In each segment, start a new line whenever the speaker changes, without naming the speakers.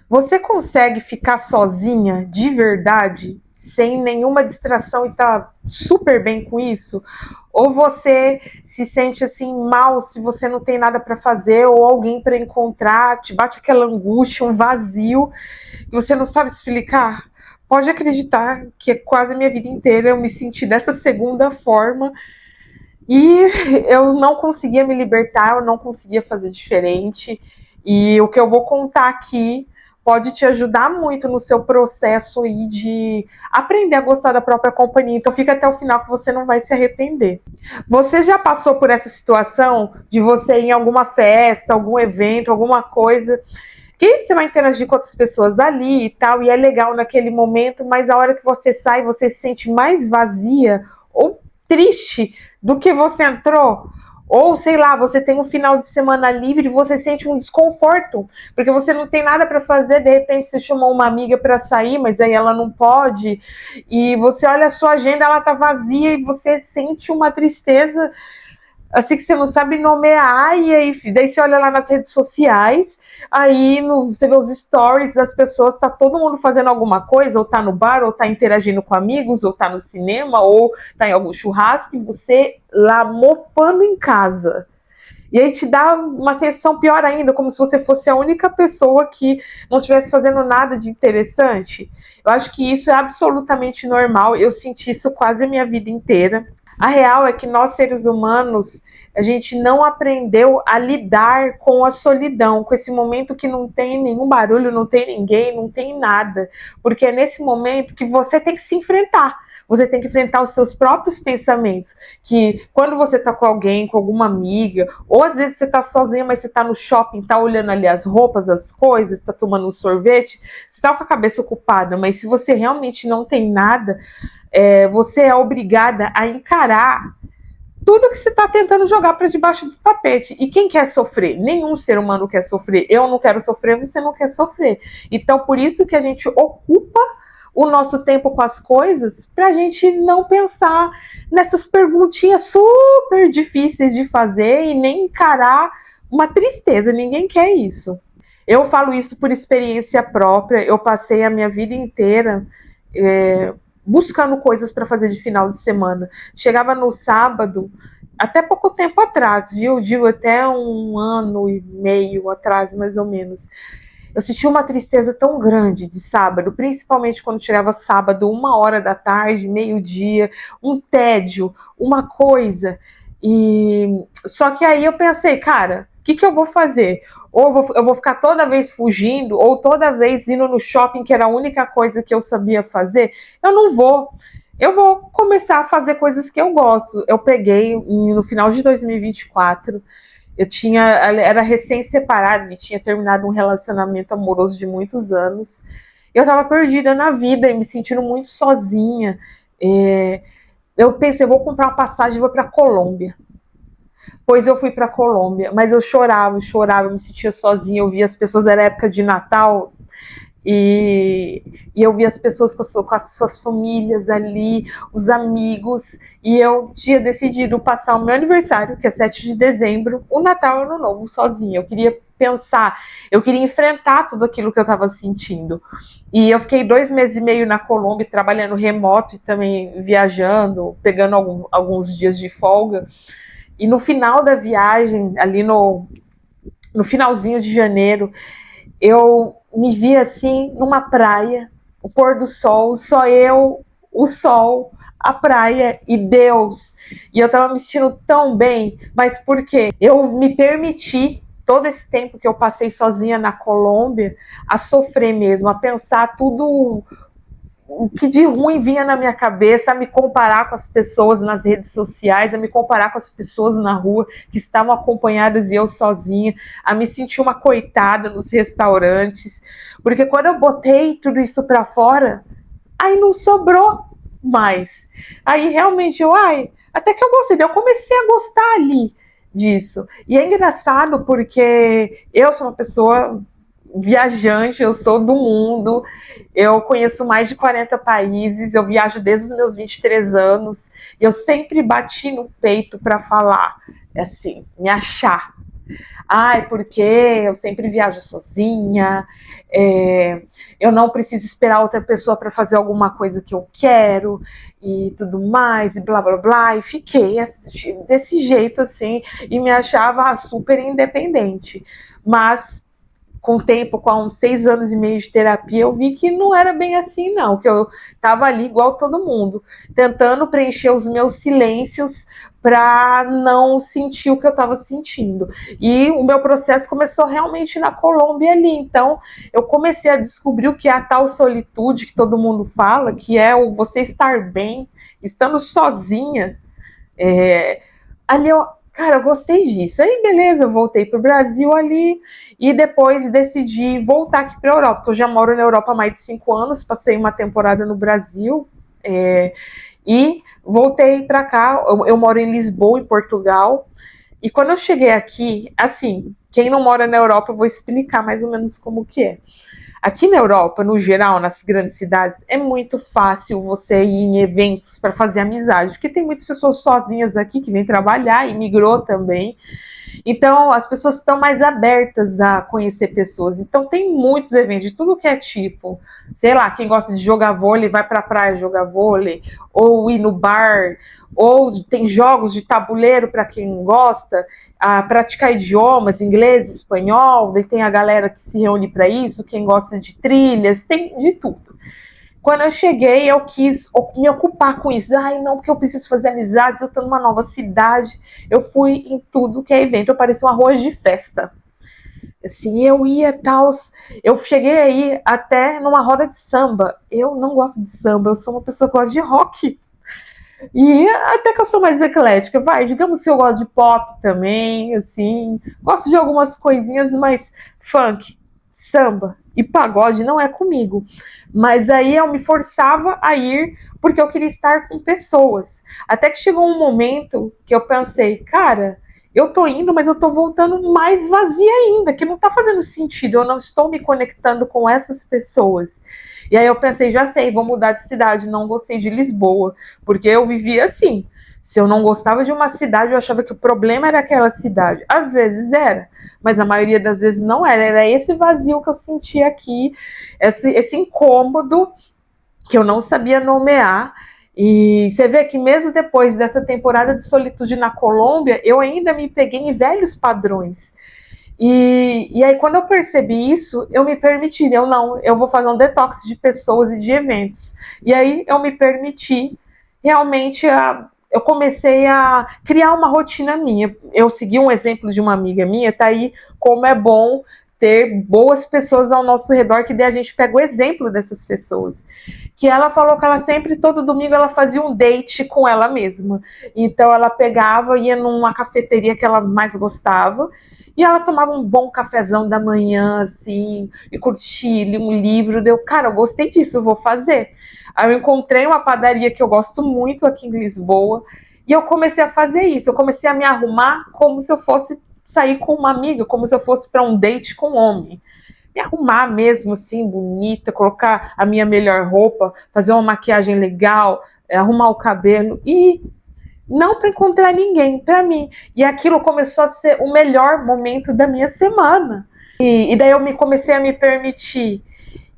Você consegue ficar sozinha de verdade, sem nenhuma distração e tá super bem com isso? Ou você se sente assim mal se você não tem nada para fazer ou alguém para encontrar, te bate aquela angústia, um vazio que você não sabe explicar? Pode acreditar que quase a minha vida inteira eu me senti dessa segunda forma e eu não conseguia me libertar, eu não conseguia fazer diferente. E o que eu vou contar aqui pode te ajudar muito no seu processo aí de aprender a gostar da própria companhia. Então fica até o final que você não vai se arrepender. Você já passou por essa situação de você ir em alguma festa, algum evento, alguma coisa que você vai interagir com outras pessoas ali e tal, e é legal naquele momento, mas a hora que você sai, você se sente mais vazia ou triste do que você entrou? Ou, sei lá, você tem um final de semana livre e você sente um desconforto, porque você não tem nada para fazer, de repente você chamou uma amiga para sair, mas aí ela não pode, e você olha a sua agenda, ela tá vazia e você sente uma tristeza assim que você não sabe nomear, e aí daí você olha lá nas redes sociais, aí você vê os stories das pessoas, tá todo mundo fazendo alguma coisa, ou tá no bar, ou tá interagindo com amigos, ou tá no cinema, ou tá em algum churrasco, e você lá mofando em casa. E aí te dá uma sensação pior ainda, como se você fosse a única pessoa que não estivesse fazendo nada de interessante. Eu acho que isso é absolutamente normal, eu senti isso quase a minha vida inteira. A real é que nós, seres humanos, a gente não aprendeu a lidar com a solidão, com esse momento que não tem nenhum barulho, não tem ninguém, não tem nada. Porque é nesse momento que você tem que se enfrentar. Você tem que enfrentar os seus próprios pensamentos. Que quando você tá com alguém, com alguma amiga, ou às vezes você tá sozinha, mas você tá no shopping, tá olhando ali as roupas, as coisas, tá tomando um sorvete, você tá com a cabeça ocupada, mas se você realmente não tem nada, você é obrigada a encarar tudo que você está tentando jogar para debaixo do tapete. E quem quer sofrer? Nenhum ser humano quer sofrer. Eu não quero sofrer, você não quer sofrer. Então, por isso que a gente ocupa o nosso tempo com as coisas, para a gente não pensar nessas perguntinhas super difíceis de fazer e nem encarar uma tristeza. Ninguém quer isso. Eu falo isso por experiência própria. Eu passei a minha vida inteira buscando coisas para fazer de final de semana. Chegava no sábado, até pouco tempo atrás, viu? Digo até 1 ano e meio atrás, mais ou menos. Eu sentia uma tristeza tão grande de sábado, principalmente quando chegava sábado, 1 hora da tarde, meio-dia, um tédio, uma coisa. E só que aí eu pensei, cara, o que eu vou fazer? Ou eu vou ficar toda vez fugindo, ou toda vez indo no shopping, que era a única coisa que eu sabia fazer. Eu não vou. Eu vou começar a fazer coisas que eu gosto. Eu peguei no final de 2024. Era recém-separada e tinha terminado um relacionamento amoroso de muitos anos. Eu estava perdida na vida e me sentindo muito sozinha. Eu pensei, eu vou comprar uma passagem e vou para a Colômbia. Pois eu fui para a Colômbia, mas eu chorava, eu me sentia sozinha, eu via as pessoas, era época de Natal, e eu via as pessoas com as suas famílias ali, os amigos, e eu tinha decidido passar o meu aniversário, que é 7 de dezembro, o Natal e o Ano Novo sozinha. Eu queria pensar, eu queria enfrentar tudo aquilo que eu estava sentindo. E eu fiquei 2 meses e meio na Colômbia, trabalhando remoto e também viajando, pegando alguns dias de folga. E no final da viagem, ali no finalzinho de janeiro, eu me vi assim numa praia, o pôr do sol, só eu, o sol, a praia e Deus. E eu tava me sentindo tão bem, mas por quê? Eu me permiti, todo esse tempo que eu passei sozinha na Colômbia, a sofrer mesmo, a pensar tudo o que de ruim vinha na minha cabeça, a me comparar com as pessoas nas redes sociais, a me comparar com as pessoas na rua que estavam acompanhadas e eu sozinha, a me sentir uma coitada nos restaurantes, porque quando eu botei tudo isso para fora, aí não sobrou mais. Aí realmente até que eu gostei, eu comecei a gostar ali disso. E é engraçado porque eu sou uma pessoa viajante, eu sou do mundo, eu conheço mais de 40 países, eu viajo desde os meus 23 anos, e eu sempre bati no peito para falar, assim, me achar. Ai, porque eu sempre viajo sozinha, eu não preciso esperar outra pessoa para fazer alguma coisa que eu quero e tudo mais, e blá blá blá. E fiquei desse jeito assim, e me achava super independente. Mas com o tempo, com uns 6 anos e meio de terapia, eu vi que não era bem assim, não. Que eu estava ali igual todo mundo, tentando preencher os meus silêncios para não sentir o que eu estava sentindo. E o meu processo começou realmente na Colômbia ali. Então, eu comecei a descobrir o que é a tal solitude que todo mundo fala, que é o você estar bem, estando sozinha. Ali eu, cara, eu gostei disso. Aí, beleza, eu voltei pro Brasil ali e depois decidi voltar aqui pra Europa, porque eu já moro na Europa há mais de 5 anos, passei uma temporada no Brasil e voltei pra cá. Eu moro em Lisboa, em Portugal. E quando eu cheguei aqui, assim, quem não mora na Europa, eu vou explicar mais ou menos como que é. Aqui na Europa, no geral, nas grandes cidades, é muito fácil você ir em eventos para fazer amizade, porque tem muitas pessoas sozinhas aqui que vêm trabalhar, imigrou também. Então, as pessoas estão mais abertas a conhecer pessoas. Então, tem muitos eventos de tudo que é tipo. Sei lá, quem gosta de jogar vôlei, vai pra praia jogar vôlei, ou ir no bar, ou tem jogos de tabuleiro para quem gosta, a praticar idiomas, inglês, espanhol, daí tem a galera que se reúne para isso, quem gosta de trilhas, tem de tudo. Quando eu cheguei, eu quis me ocupar com isso. Ai, não, porque eu preciso fazer amizades, eu estou numa nova cidade. Eu fui em tudo que é evento, eu parecia um arroz de festa. Assim, eu ia tal. Eu cheguei aí até numa roda de samba. Eu não gosto de samba, eu sou uma pessoa que gosta de rock. E até que eu sou mais eclética, vai, digamos que eu gosto de pop também, assim, gosto de algumas coisinhas, mas funk, samba e pagode não é comigo. Mas aí eu me forçava a ir porque eu queria estar com pessoas. Até que chegou um momento que eu pensei, cara, eu tô indo, mas eu tô voltando mais vazia ainda, que não tá fazendo sentido, eu não estou me conectando com essas pessoas. E aí eu pensei, já sei, vou mudar de cidade, não gostei de Lisboa, porque eu vivia assim. Se eu não gostava de uma cidade, eu achava que o problema era aquela cidade. Às vezes era, mas a maioria das vezes não era. Era esse vazio que eu sentia aqui, esse incômodo que eu não sabia nomear. E você vê que mesmo depois dessa temporada de solitude na Colômbia, eu ainda me peguei em velhos padrões. E aí, quando eu percebi isso, eu me permiti, eu vou fazer um detox de pessoas e de eventos. E aí, eu me permiti realmente eu comecei a criar uma rotina minha. Eu segui um exemplo de uma amiga minha, tá aí como é bom ter boas pessoas ao nosso redor, que daí a gente pega o exemplo dessas pessoas. Que ela falou que ela sempre, todo domingo, ela fazia um date com ela mesma. Então ela pegava, ia numa cafeteria que ela mais gostava, e ela tomava um bom cafezão da manhã, assim, e curtia, lia um livro, deu, cara, eu gostei disso, eu vou fazer. Aí eu encontrei uma padaria que eu gosto muito aqui em Lisboa, e eu comecei a fazer isso, eu comecei a me arrumar como se eu fosse sair com uma amiga, como se eu fosse para um date com um homem. Me arrumar mesmo, assim, bonita, colocar a minha melhor roupa, fazer uma maquiagem legal, arrumar o cabelo e não para encontrar ninguém, para mim. E aquilo começou a ser o melhor momento da minha semana. E daí eu comecei a me permitir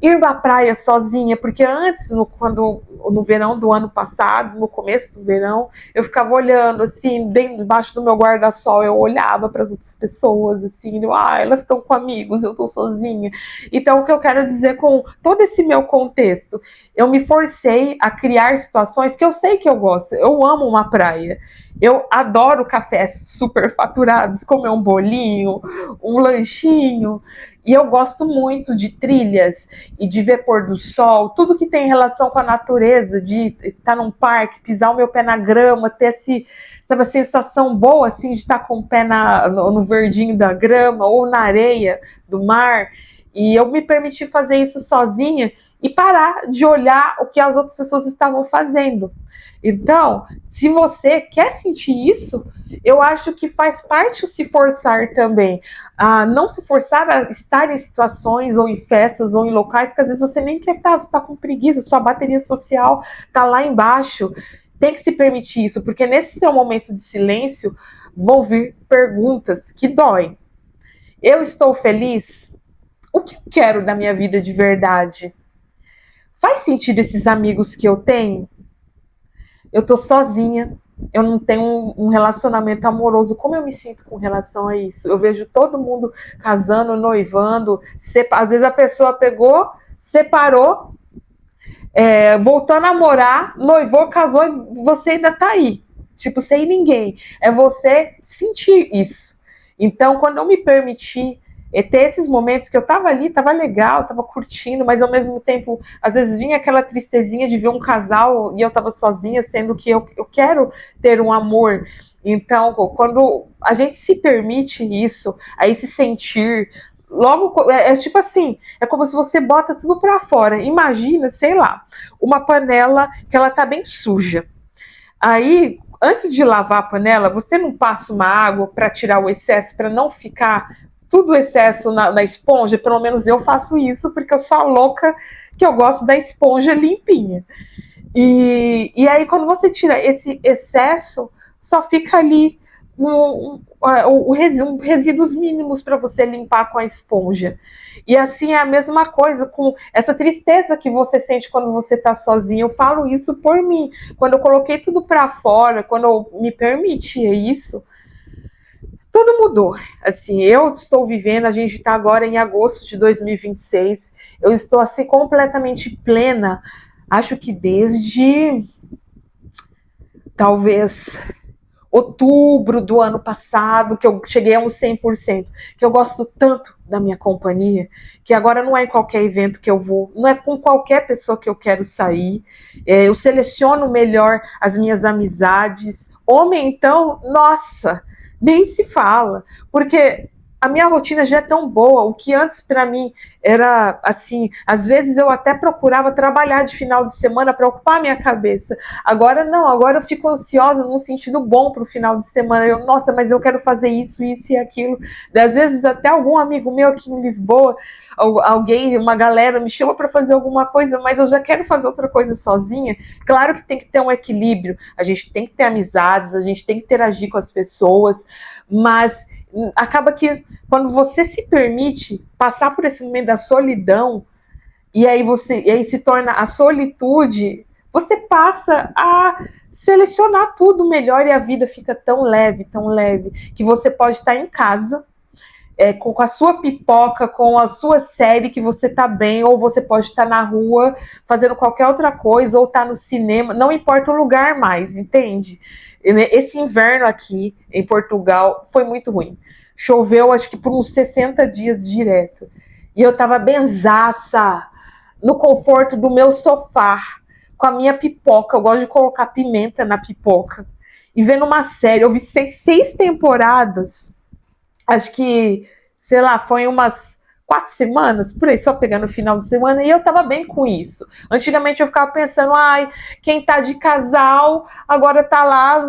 ir pra praia sozinha, porque antes, no verão do ano passado, no começo do verão, eu ficava olhando, assim, dentro, debaixo do meu guarda-sol, eu olhava para as outras pessoas, assim, elas estão com amigos, eu estou sozinha. Então, o que eu quero dizer com todo esse meu contexto, eu me forcei a criar situações que eu sei que eu gosto. Eu amo uma praia. Eu adoro cafés super faturados, comer um bolinho, um lanchinho. E eu gosto muito de trilhas e de ver pôr do sol, tudo que tem relação com a natureza, de estar num parque, pisar o meu pé na grama, ter sabe, a sensação boa assim, de estar com o pé no verdinho da grama ou na areia do mar. E eu me permiti fazer isso sozinha e parar de olhar o que as outras pessoas estavam fazendo. Então, se você quer sentir isso, eu acho que faz parte o se forçar também. Não se forçar a estar em situações ou em festas ou em locais que às vezes você nem quer estar, você está com preguiça, sua bateria social está lá embaixo. Tem que se permitir isso, porque nesse seu momento de silêncio vão vir perguntas que doem. Eu estou feliz? O que eu quero da minha vida de verdade? Faz sentido esses amigos que eu tenho? Eu tô sozinha, eu não tenho um relacionamento amoroso. Como eu me sinto com relação a isso? Eu vejo todo mundo casando, noivando, às vezes a pessoa pegou, separou, voltou a namorar, noivou, casou e você ainda tá aí. Tipo, sem ninguém. É você sentir isso. Então, quando eu me permiti ter esses momentos que eu tava ali, tava legal, tava curtindo, mas ao mesmo tempo, às vezes vinha aquela tristezinha de ver um casal e eu tava sozinha, sendo que eu quero ter um amor. Então, quando a gente se permite isso, aí se sentir, logo, tipo assim, é como se você bota tudo para fora. Imagina, sei lá, uma panela que ela tá bem suja. Aí, antes de lavar a panela, você não passa uma água para tirar o excesso, para não ficar tudo excesso na esponja? Pelo menos eu faço isso, porque eu sou a louca que eu gosto da esponja limpinha. E aí, quando você tira esse excesso, só fica ali resíduos mínimos para você limpar com a esponja. E assim é a mesma coisa com essa tristeza que você sente quando você está sozinho. Eu falo isso por mim. Quando eu coloquei tudo para fora, quando eu me permitia isso, tudo mudou. Assim, eu estou vivendo, a gente está agora em agosto de 2026, eu estou assim completamente plena. Acho que desde talvez outubro do ano passado, que eu cheguei a uns 100%, que eu gosto tanto da minha companhia, que agora não é em qualquer evento que eu vou, não é com qualquer pessoa que eu quero sair, eu seleciono melhor as minhas amizades. Homem, então, nossa, nem se fala, porque a minha rotina já é tão boa. O que antes para mim era assim, às vezes eu até procurava trabalhar de final de semana para ocupar a minha cabeça. Agora não, agora eu fico ansiosa num sentido bom para o final de semana. Nossa, mas eu quero fazer isso, isso e aquilo. Às vezes até algum amigo meu aqui em Lisboa, alguém, uma galera me chama para fazer alguma coisa, mas eu já quero fazer outra coisa sozinha. Claro que tem que ter um equilíbrio. A gente tem que ter amizades, a gente tem que interagir com as pessoas, mas acaba que quando você se permite passar por esse momento da solidão, e aí se torna a solitude, você passa a selecionar tudo melhor e a vida fica tão leve, que você pode estar em casa, com a sua pipoca, com a sua série, que você tá bem, ou você pode estar na rua fazendo qualquer outra coisa, ou tá no cinema, não importa o lugar mais, entende? Esse inverno aqui em Portugal foi muito ruim. Choveu acho que por uns 60 dias direto. E eu tava benzaça no conforto do meu sofá, com a minha pipoca. Eu gosto de colocar pimenta na pipoca. E vendo uma série, eu vi seis temporadas. Acho que, sei lá, foi umas 4 semanas, por aí, só pegando o final de semana, e eu tava bem com isso. Antigamente eu ficava pensando, quem tá de casal agora tá lá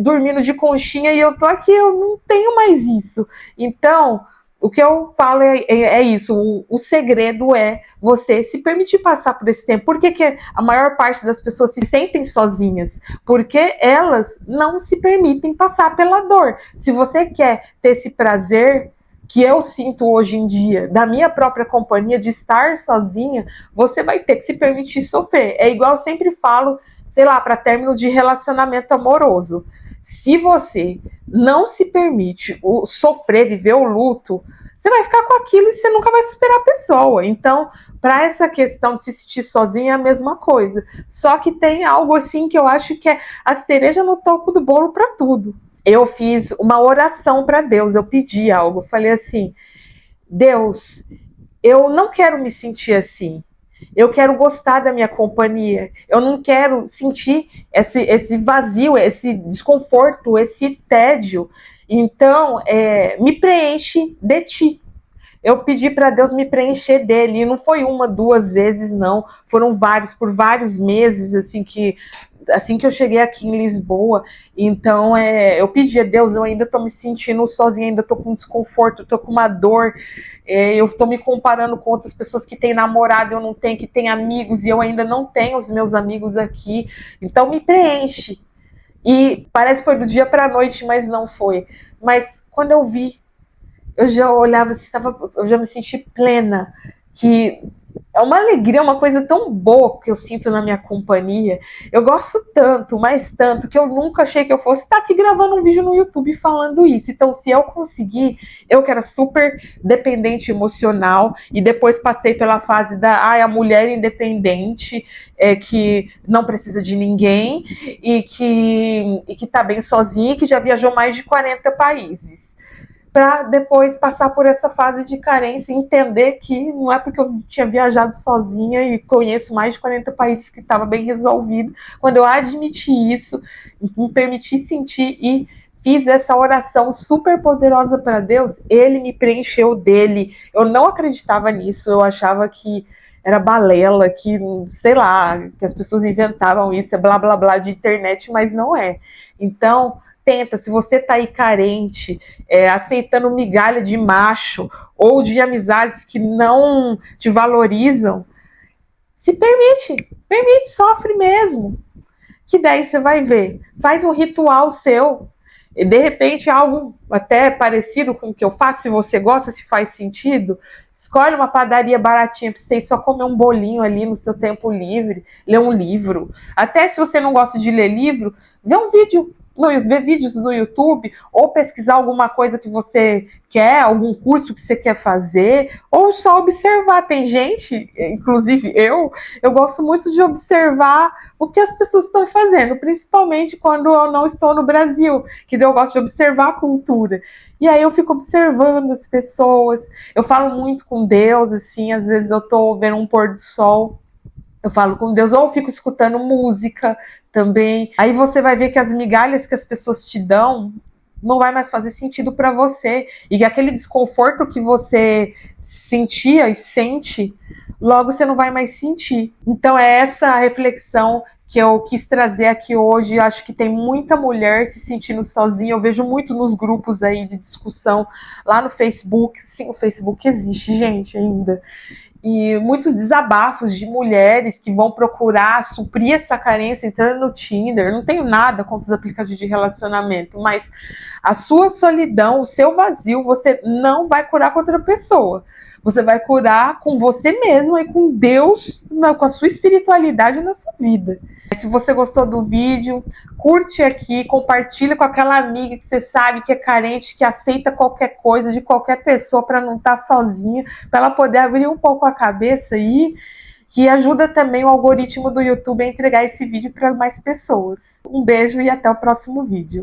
dormindo de conchinha e eu tô aqui, eu não tenho mais isso. Então, o que eu falo é isso, o segredo é você se permitir passar por esse tempo. Por que a maior parte das pessoas se sentem sozinhas? Porque elas não se permitem passar pela dor. Se você quer ter esse prazer que eu sinto hoje em dia, da minha própria companhia, de estar sozinha, você vai ter que se permitir sofrer. É igual eu sempre falo, sei lá, para término de relacionamento amoroso. Se você não se permite sofrer, viver o luto, você vai ficar com aquilo e você nunca vai superar a pessoa. Então, para essa questão de se sentir sozinha é a mesma coisa. Só que tem algo assim que eu acho que é a cereja no topo do bolo para tudo. Eu fiz uma oração para Deus, eu pedi algo, eu falei assim, Deus, eu não quero me sentir assim, eu quero gostar da minha companhia, eu não quero sentir esse vazio, esse desconforto, esse tédio, então me preenche de ti. Eu pedi para Deus me preencher dele, e não foi uma, duas vezes, não, foram por vários meses, assim que eu cheguei aqui em Lisboa. Então eu pedi a Deus, eu ainda tô me sentindo sozinha, ainda tô com desconforto, tô com uma dor, eu tô me comparando com outras pessoas que têm namorado, eu não tenho, que têm amigos, e eu ainda não tenho os meus amigos aqui. Então me preenche. E parece que foi do dia para a noite, mas não foi. Mas quando eu vi eu já olhava assim, eu já me senti plena, que é uma alegria, uma coisa tão boa que eu sinto na minha companhia. Eu gosto tanto, mas tanto, que eu nunca achei que eu fosse estar aqui gravando um vídeo no YouTube falando isso. Então, se eu conseguir, eu que era super dependente emocional, e depois passei pela fase a mulher independente, que não precisa de ninguém, e que tá bem sozinha, e que já viajou mais de 40 países, para depois passar por essa fase de carência e entender que não é porque eu tinha viajado sozinha e conheço mais de 40 países que estava bem resolvido. Quando eu admiti isso, me permiti sentir e fiz essa oração super poderosa para Deus, ele me preencheu dele. Eu não acreditava nisso, eu achava que era balela, que, sei lá, que as pessoas inventavam isso, é blá blá blá de internet, mas não é. Então, tenta, se você tá aí carente, aceitando migalha de macho ou de amizades que não te valorizam, se permite, sofre mesmo. Que daí você vai ver, faz um ritual seu, e de repente algo até parecido com o que eu faço, se você gosta, se faz sentido, escolhe uma padaria baratinha para você ir só comer um bolinho ali no seu tempo livre, ler um livro. Até se você não gosta de ler livro, vê um vídeo, ver vídeos no YouTube, ou pesquisar alguma coisa que você quer, algum curso que você quer fazer, ou só observar. Tem gente, inclusive eu gosto muito de observar o que as pessoas estão fazendo, principalmente quando eu não estou no Brasil, que eu gosto de observar a cultura. E aí eu fico observando as pessoas, eu falo muito com Deus, assim, às vezes eu tô vendo um pôr do sol, eu falo com Deus, ou eu fico escutando música também. Aí você vai ver que as migalhas que as pessoas te dão não vai mais fazer sentido para você. E que aquele desconforto que você sentia e sente, logo você não vai mais sentir. Então é essa reflexão que eu quis trazer aqui hoje. Eu acho que tem muita mulher se sentindo sozinha. Eu vejo muito nos grupos aí de discussão lá no Facebook. Sim, o Facebook existe, gente, ainda. E muitos desabafos de mulheres que vão procurar suprir essa carência entrando no Tinder. Eu não tenho nada contra os aplicativos de relacionamento, mas a sua solidão, o seu vazio, você não vai curar com outra pessoa. Você vai curar com você mesmo e com Deus, com a sua espiritualidade na sua vida. Se você gostou do vídeo, curte aqui, compartilha com aquela amiga que você sabe que é carente, que aceita qualquer coisa de qualquer pessoa para não estar sozinha, para ela poder abrir um pouco a cabeça aí, que ajuda também o algoritmo do YouTube a entregar esse vídeo para mais pessoas. Um beijo e até o próximo vídeo.